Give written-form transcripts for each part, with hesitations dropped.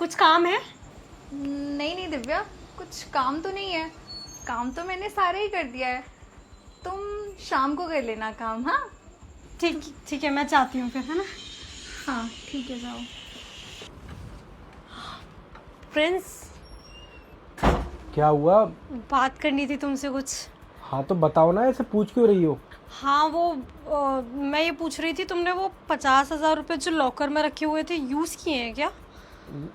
कुछ काम है? नहीं नहीं दिव्या, कुछ काम तो नहीं है। काम तो मैंने सारा ही कर दिया है। तुम शाम को कर लेना काम। हाँ ठीक ठीक है, मैं जाती हूँ फिर, है ना? हाँ ठीक है, जाओ। प्रिंस, क्या हुआ? बात करनी थी तुमसे कुछ। हाँ तो बताओ ना, ऐसे पूछ क्यों रही हो? हाँ वो मैं ये पूछ रही थी, तुमने वो 50,000 रुपये जो लॉकर में रखे हुए थे यूज़ किए हैं क्या?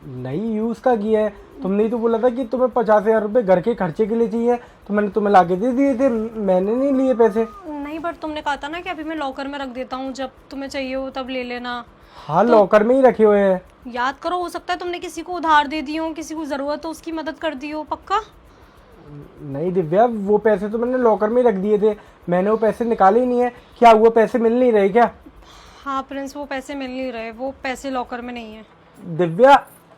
नहीं, यूज का किया है। तुमने ही तो बोला था कि तुम्हें 50,000 रुपये घर के खर्चे के लिए चाहिए, तो मैंने तुम्हें लाके दे दिए थे। मैंने नहीं लिए पैसे। नहीं, बट तुमने कहा था ना कि अभी मैं लॉकर में रख देता हूँ, जब तुम्हें चाहिए हो तब ले लेना। हाँ, लॉकर में ही रखे हुए हैं। याद करो, हो सकता है तुमने किसी को उधार दे दी हो, किसी को ज़रूरत हो उसकी मदद कर दी हो। पक्का? नहीं दिव्या, वो पैसे तो मैंने लॉकर में ही रख दिए थे। मैंने वो पैसे निकाले ही नहीं है। क्या वो पैसे मिल नहीं रहे क्या? हाँ प्रिंस, वो पैसे मिल नहीं रहे, वो पैसे लॉकर में नहीं है। दिव्या,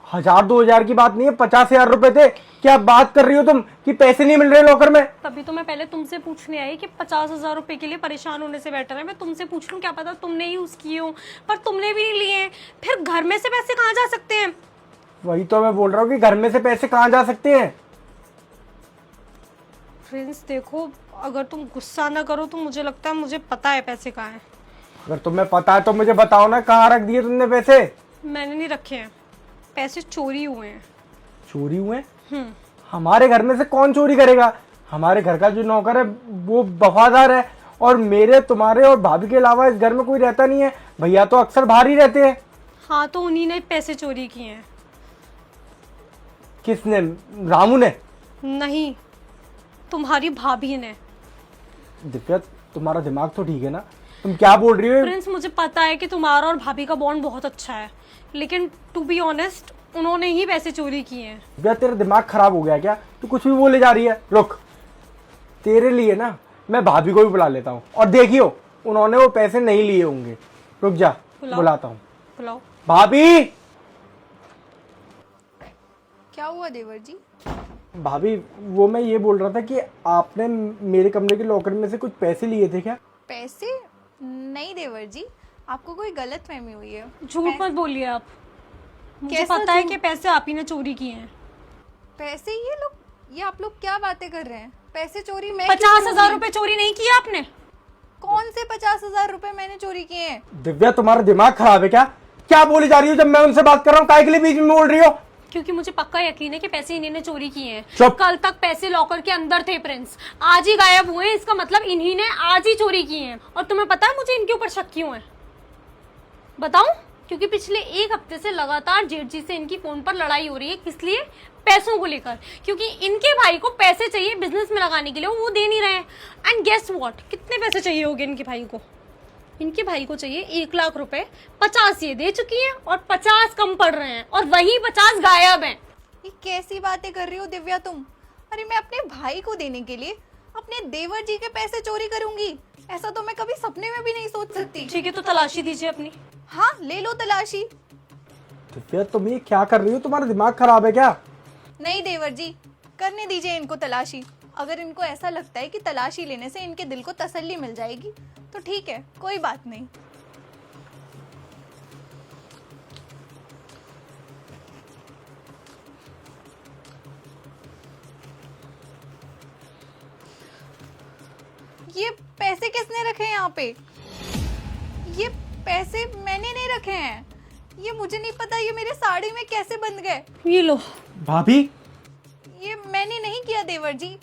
1,000-2,000 की बात नहीं है, 50,000 रुपए थे। क्या बात कर रही हो तुम कि पैसे नहीं मिल रहे लॉकर में? तभी तो मैं पहले तुमसे पूछने आई कि 50,000 रुपए के लिए परेशान होने से बेटर है मैं तुमसे पूछ लूं, क्या पता तुमने यूज किए हो, पर तुमने भी नहीं लिए। फिर घर में से पैसे कहाँ जा सकते हैं? वही तो मैं बोल रहा हूँ कि घर में से पैसे कहाँ जा सकते हैं। प्रिंस देखो, अगर तुम गुस्सा ना करो तो मुझे लगता है मुझे पता है पैसे कहाँ हैं। अगर तुम्हें पता है तो मुझे बताओ ना, कहाँ रख दिए तुमने पैसे? मैंने नहीं रखे हैं, पैसे चोरी हुए हैं। चोरी हुए? हमारे घर में से कौन चोरी करेगा? हमारे घर का जो नौकर है वो वफादार है, और मेरे, तुम्हारे और भाभी के अलावा इस घर में कोई रहता नहीं है। भैया तो अक्सर बाहर ही रहते हैं। हाँ तो उन्हीं ने पैसे चोरी किए हैं। किसने? रामू ने? नहीं, तुम्हारी भाभी ने। दिव्या, तुम्हारा दिमाग तो ठीक है ना? तुम क्या बोल रही हो? प्रिंस मुझे पता है कि तुम्हारा और भाभी का बॉन्ड बहुत अच्छा है, लेकिन टू बी ऑनेस्ट उन्होंने ही पैसे चोरी किए हैं। दिव्या, तेरा दिमाग खराब हो गया क्या? तू कुछ भी बोले जा रही है। रुक, तेरे लिए ना मैं भाभी को भी बुला लेता हूँ, और देखियो उन्होंने वो पैसे नहीं लिए होंगे। रुक जा, बुलाता हूँ। बुलाओ। भाभी! क्या हुआ देवर जी? भाभी, वो मैं ये बोल रहा था कि आपने मेरे कमरे के लॉकर में से कुछ पैसे लिए थे क्या? पैसे? नहीं देवर जी, आपको कोई गलतफहमी हुई है। झूठ मत बोलिए आप। मुझे कैसा पता है झूठ? कि पैसे आप ही ने चोरी किए हैं। पैसे? ये आप लोग क्या बातें कर रहे हैं? पैसे चोरी मैं 50,000 रुपए चोरी नहीं किए आपने? कौन से 50,000 रुपए मैंने चोरी किए हैं? दिव्या, तुम्हारा दिमाग खराब है क्या? क्या बोली जा रही हो? जब मैं उनसे बात कर रहा हूँ, काहे के लिए बीच में बोल रही हो? क्योंकि मुझे पक्का यकीन है कि पैसे इन्हीं ने चोरी किए हैं। चुप। कल तक पैसे लॉकर के अंदर थे प्रिंस, आज ही गायब हुए, इसका मतलब इन्हीं ने आज ही चोरी किए हैं। और तुम्हें पता है मुझे इनके ऊपर शक क्यों है? बताऊं? क्योंकि पिछले एक हफ्ते से लगातार जेठ जी से इनकी फोन पर लड़ाई हो रही है। किस लिए? पैसों को लेकर। क्योंकि इनके भाई को पैसे चाहिए बिजनेस में लगाने के लिए, वो दे नहीं रहे हैं। एंड गेस व्हाट, कितने पैसे चाहिए होंगे इनके भाई को? इनके भाई को चाहिए 1 लाख रुपए। 50 ये दे चुकी हैं और 50 कम पड़ रहे हैं, और वही 50 गायब हैं। ये कैसी बातें कर रही हो दिव्या तुम? अरे मैं अपने भाई को देने के लिए अपने देवर जी के पैसे चोरी करूंगी? ऐसा तो मैं कभी सपने में भी नहीं सोच सकती। ठीक है, तो तलाशी दीजिए अपनी। हाँ ले लो तलाशी। दिव्या, तुम ये क्या कर रही हो? तुम्हारा दिमाग खराब है क्या? नहीं देवर जी, करने दीजिए इनको तलाशी। अगर इनको ऐसा लगता है कि तलाशी लेने से इनके दिल को तसल्ली मिल जाएगी तो ठीक है, कोई बात नहीं। ये पैसे किसने रखे हैं यहाँ पे? ये पैसे मैंने नहीं रखे हैं। ये मुझे नहीं पता ये मेरे साड़ी में कैसे बंध गए। ये लो। भाभी! ये मैंने नहीं किया देवर जी।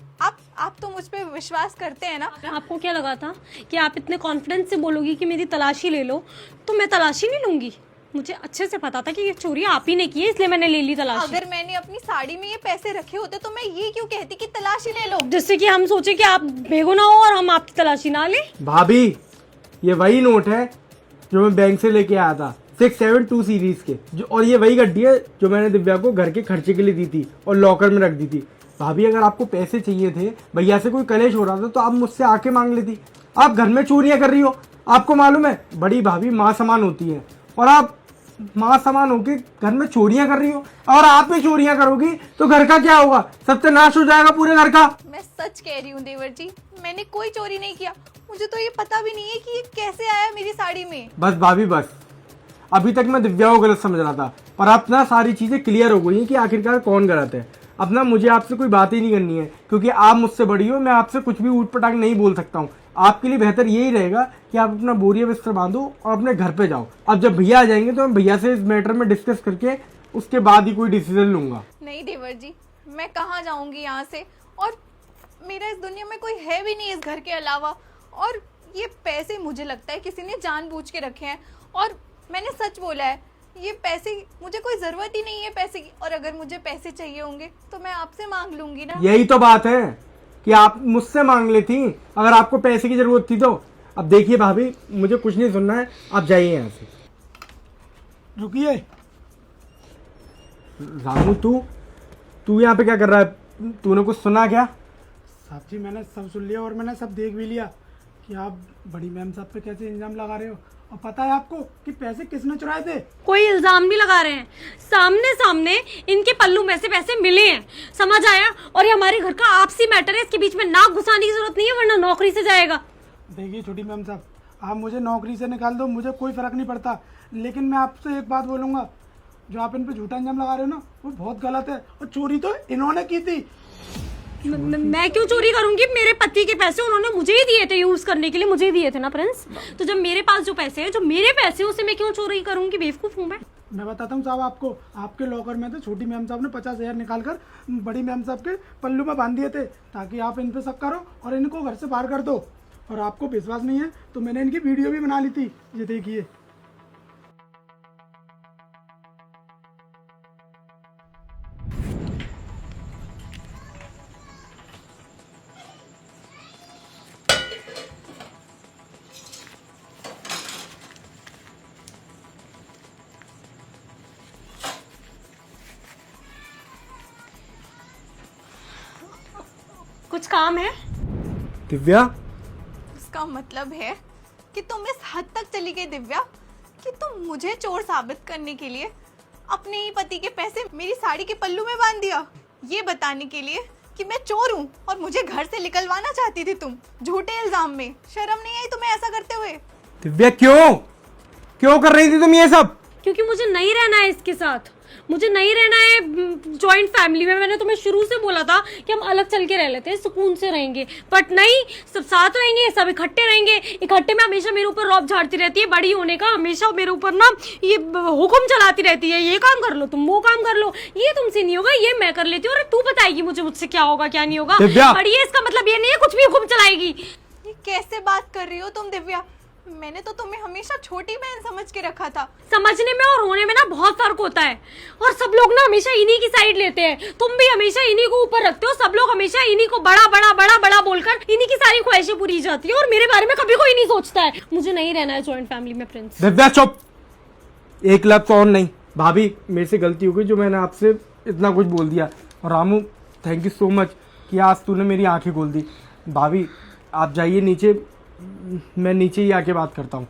आप तो मुझ पे विश्वास करते हैं ना? आपको क्या लगा था कि आप इतने कॉन्फिडेंस से बोलोगी कि मेरी तलाशी ले लो, तो मैं तलाशी नहीं लूंगी? मुझे अच्छे से पता था कि ये चोरी आप ही ने की है, इसलिए मैंने ले ली तलाशी। अगर मैंने अपनी साड़ी में ये पैसे रखे होते तो मैं ये क्यों कहती कि तलाशी ले लो? जिससे कि हम सोचे कि आप बेगुनाह हो और हम आपकी तलाशी ना लें। भाभी, ये वही नोट है जो मैं बैंक से लेके आया था, 672 सीरीज के, जो, और ये वही गड्डी है जो मैंने दिव्या को घर के खर्चे के लिए दी थी और लॉकर में रख दी थी। भाभी, अगर आपको पैसे चाहिए थे, भैया से कोई कलेश हो रहा था, तो आप मुझसे आके मांग लेती। आप घर में चोरियां कर रही हो। आपको मालूम है, बड़ी भाभी माँ समान होती है, और आप माँ समान होके घर में चोरियां कर रही हो। और आप भी चोरियां करोगी तो घर का क्या होगा? सत्यानाश हो जाएगा पूरे घर का। मैं सच कह रही हूँ देवर जी, मैंने कोई चोरी नहीं किया। मुझे तो ये पता भी नहीं है कि ये कैसे आया मेरी साड़ी में। बस भाभी, बस अभी तक मैं दिव्या को गलत समझ रहा था, पर अब ना सारी चीजें क्लियर हो गई हैं कि आखिरकार कौन गलत है। अब ना मुझे आपसे कोई बात ही नहीं करनी है, क्योंकि आप मुझसे बड़ी हो, मैं आपसे कुछ भी ऊट पटांग नहीं बोल सकता हूँ। आपके लिए बेहतर यही रहेगा कि आप अपना बोरिया बिस्तर बांधो और अपने घर पे जाओ। अब जब भैया आ जाएंगे तो मैं भैया से इस मैटर में डिस्कस करके उसके बाद ही कोई डिसीजन लूंगा। नहीं देवर जी, मैं कहाँ जाऊंगी यहाँ से, और मेरा इस दुनिया में कोई है भी नहीं इस घर के अलावा। और ये पैसे मुझे लगता है किसी ने जानबूझ के रखे हैं, और मैंने सच बोला है, ये पैसे मुझे कोई ज़रूरत ही नहीं है पैसे की, और अगर मुझे पैसे चाहिए होंगे तो मैं आपसे मांग लूंगी ना। यही तो बात है कि आप मुझसे मांग लेती अगर आपको पैसे की जरूरत थी तो। अब देखिए भाभी, मुझे कुछ नहीं सुनना है, आप जाइए यहाँ से। रुकिए। रामू, तू यहाँ पे क्या कर रहा है? तूने कुछ सुना क्या? साहब जी, मैंने सब सुन लिया और मैंने सब देख भी लिया कि आप बड़ी मैम साहब पे कैसे इल्जाम लगा रहे हो। और पता है आपको कि पैसे किसने चुराए थे? कोई इल्जाम नहीं लगा रहे हैं, सामने सामने इनके पल्लू में से पैसे मिले हैं, समझ आया? और ये हमारे घर का आपसी मैटर है, इसके बीच में नाक घुसाने की जरूरत नहीं है, वरना नौकरी से जाएगा। देखिए छोटी मैम साहब, आप मुझे नौकरी से निकाल दो, मुझे कोई फर्क नहीं पड़ता, लेकिन मैं आपसे एक बात बोलूंगा, जो आप इन पे झूठा इल्जाम लगा रहे हो ना, वो बहुत गलत है। और चोरी तो इन्होंने की थी। मैं क्यों चोरी करूंगी? मेरे पति के पैसे उन्होंने मुझे ही दिए थे यूज करने के लिए, मुझे ही दिए थे ना प्रिंस। तो जब मेरे पास जो पैसे हैं, जो मेरे पैसे, उसे मैं क्यों चोरी करूंगी? बेवकूफ हूँ मैं बताता हूँ साहब आपको, आपके लॉकर में थे, छोटी मैम साहब ने 50,000 निकाल कर बड़ी मैम साहब के पल्लू में बांध दिए थे, ताकि आप इन पे शक करो और इनको घर से बाहर कर दो। और आपको विश्वास नहीं है तो मैंने इनकी वीडियो भी बना ली थी, ये देखिए। कुछ काम है? दिव्या, इसका मतलब है कि तुम इस हद तक चली गई दिव्या, कि तुम मुझे चोर साबित करने के लिए अपने ही पति के पैसे मेरी साड़ी के पल्लू में बांध दिया, ये बताने के लिए कि मैं चोर हूँ और मुझे घर से निकलवाना चाहती थी तुम, झूठे इल्जाम में। शर्म नहीं आई तुम्हें ऐसा करते हुए? दिव्या क्यों कर रही थी तुम ये सब? क्योंकि मुझे नहीं रहना है इसके साथ, मुझे नहीं रहना है जॉइंट फैमिली में। मैंने तुम्हें शुरू से बोला था कि हम अलग चल के रह लेते हैं, सुकून से रहेंगे, बट नहीं, सब साथ रहेंगे, सब इकट्ठे रहेंगे। इकट्ठे में हमेशा मेरे ऊपर रौब झाड़ती रहती है, बड़ी होने का हमेशा मेरे ऊपर ना ये हुक्म चलाती रहती है, ये काम कर लो तुम, वो काम कर लो, ये तुमसे नहीं होगा, ये मैं कर लेती हूँ, और तू बताएगी मुझे मुझसे क्या होगा क्या नहीं होगा। बड़ी है, इसका मतलब ये नहीं है कुछ भी हुक्म चलाएगी। ये कैसे बात कर रही हो तुम दिव्या? मैंने तो तुम्हें हमेशा छोटी बहन समझ के रखा था। समझने में और होने में ना बहुत फर्क होता है, और सब लोग ना हमेशा इन्हीं की साइड लेते हैं। तुम भी हमेशा इन्हीं को ऊपर रखते हो, सब लोग हमेशा इन्हीं को बड़ा बड़ा बड़ा बड़ा बोलकर इन्हीं की सारी ख्वाहिशें पूरी जाती है, और मेरे बारे में कभी कोई नहीं सोचता है। मुझे नहीं रहना है जॉइंट फैमिली में प्रिंस। दिव्या चुप, एक लफ्ज और नहीं। भाभी, मेरे से गलती हो गई जो मैंने आपसे इतना कुछ बोल दिया। और Ramu, thank you so much कि आज तूने मेरी आंखें खोल दी। भाभी आप जाइए नीचे, मैं नीचे ही आके बात करता हूँ।